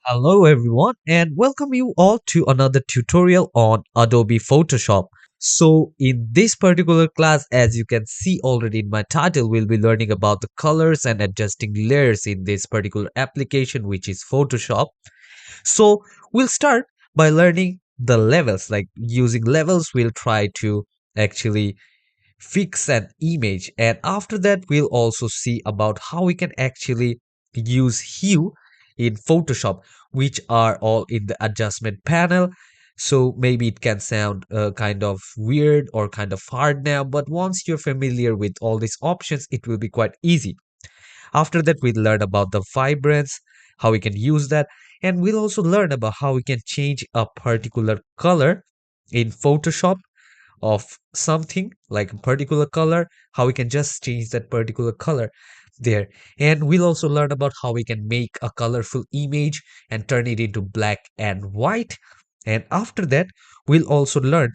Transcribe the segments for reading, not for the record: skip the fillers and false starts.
Hello everyone and welcome you all to another tutorial on Adobe Photoshop. So in this particular class, as you can see already in my title, we'll be learning about the colors and adjusting layers in this particular application, which is Photoshop. So we'll start by learning the levels. Like using levels, we'll try to actually fix an image, and after that we'll also see about how we can actually use hue in Photoshop, which are all in the adjustment panel. So maybe it can sound kind of weird or kind of hard now, but once you're familiar with all these options, it will be quite easy. After that we'll learn about the vibrance, how we can use that, and we'll also learn about how we can change a particular color in Photoshop of something like a particular color, how we can just change that particular color there. And we'll also learn about how we can make a colorful image and turn it into black and white. And after that, we'll also learn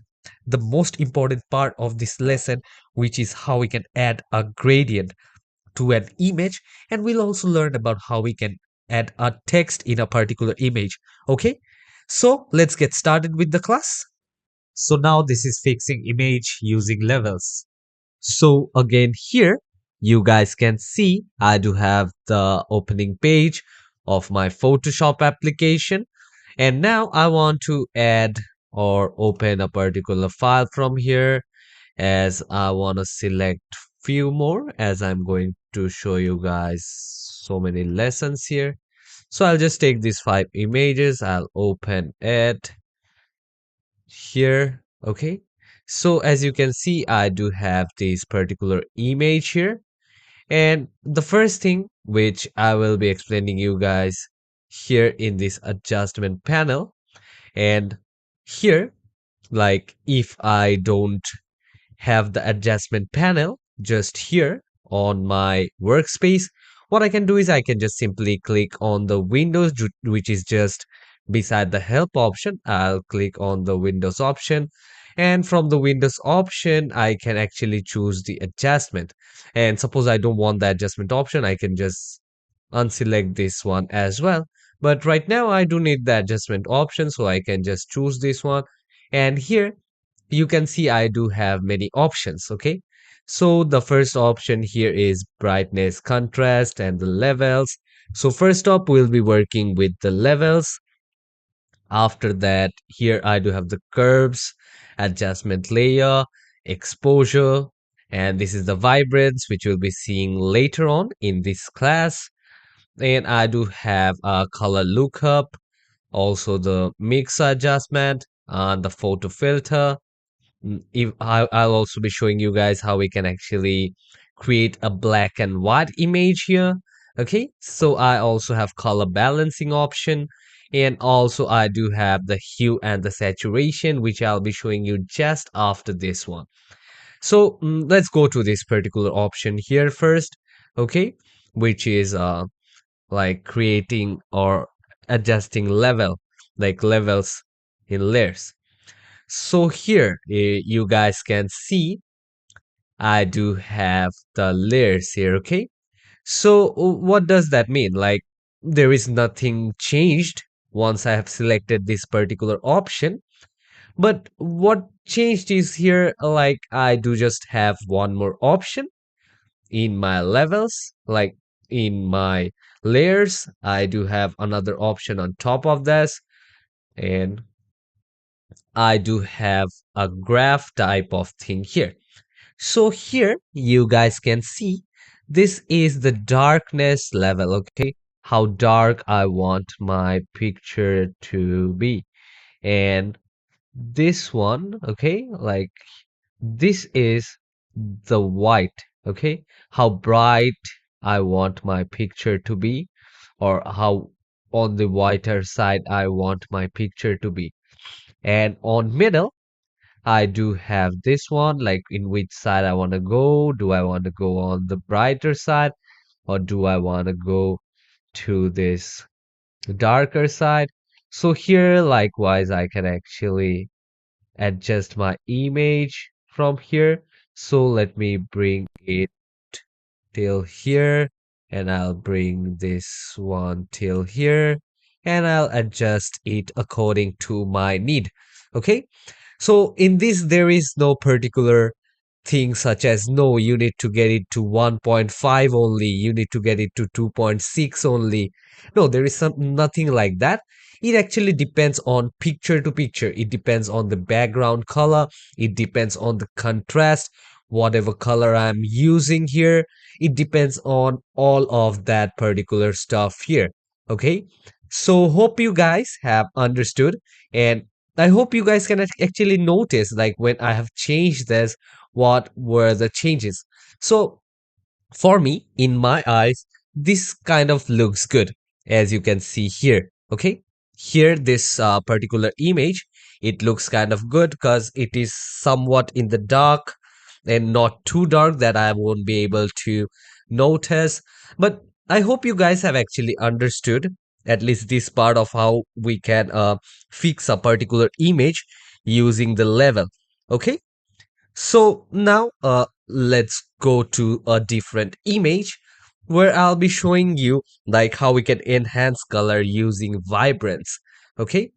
the most important part of this lesson, which is how we can add a gradient to an image. And we'll also learn about how we can add a text in a particular image. Okay, so let's get started with the class. So now this is fixing image using levels. So again here, you guys can see I do have the opening page of my Photoshop application. And now I want to add or open a particular file from here, as I want to select few more, as I'm going to show you guys so many lessons here. So I'll just take these 5 images, I'll open it here. Okay, so as you can see, I do have this particular image here, and the first thing which I will be explaining you guys here in this adjustment panel. And here, like, if I don't have the adjustment panel just here on my workspace, what I can do is I can just simply click on the Windows, which is just beside the help option. I'll click on the Windows option, and from the Windows option I can actually choose the adjustment. And suppose I don't want the adjustment option, I can just unselect this one as well. But right now I do need the adjustment option, so I can just choose this one. And here you can see I do have many options. Okay, so the first option here is brightness, contrast, and the levels. So first up, we'll be working with the levels. After that, here I do have the curves, adjustment layer, exposure, and this is the vibrance, which we'll be seeing later on in this class. And I do have a color lookup, also the mix adjustment, and the photo filter. If I'll also be showing you guys how we can actually create a black and white image here. Okay, so I also have color balancing option, and also I do have the hue and the saturation, which I'll be showing you just after this one. So let's go to this particular option here first. Okay, which is like creating or adjusting level, like levels in layers. So here you guys can see I do have the layers here. Okay, so what does that mean? Like, there is nothing changed once I have selected this particular option, but what changed is here, like, I do just have one more option in my levels. Like, in my layers I do have another option on top of this, and I do have a graph type of thing here. So here you guys can see this is the darkness level. Okay, how dark I want my picture to be. And this one, okay, like, this is the white. Okay, how bright I want my picture to be, or how on the whiter side I want my picture to be. And on middle, I do have this one, like, in which side I want to go. Do I want to go on the brighter side, or do I want to go to this darker side? So here, likewise, I can actually adjust my image from here. So let me bring it till here, and I'll bring this one till here. and I'll adjust it according to my need. Okay. So in this, there is no particular thing such as no, you need to get it to 1.5 only, you need to get it to 2.6 only. No, there is nothing like that. It actually depends on picture to picture. It depends on the background color. It depends on the contrast, whatever color I'm using here. It depends on all of that particular stuff here. Okay. So hope you guys have understood, and I hope you guys can actually notice like when I have changed this, what were the changes. So for me, in my eyes, this kind of looks good, as you can see here. Okay, here this particular image, it looks kind of good because it is somewhat in the dark and not too dark that I won't be able to notice. But I hope you guys have actually understood at least this part of how we can fix a particular image using the level. Okay, so now let's go to a different image where I'll be showing you like how we can enhance color using vibrance. Okay,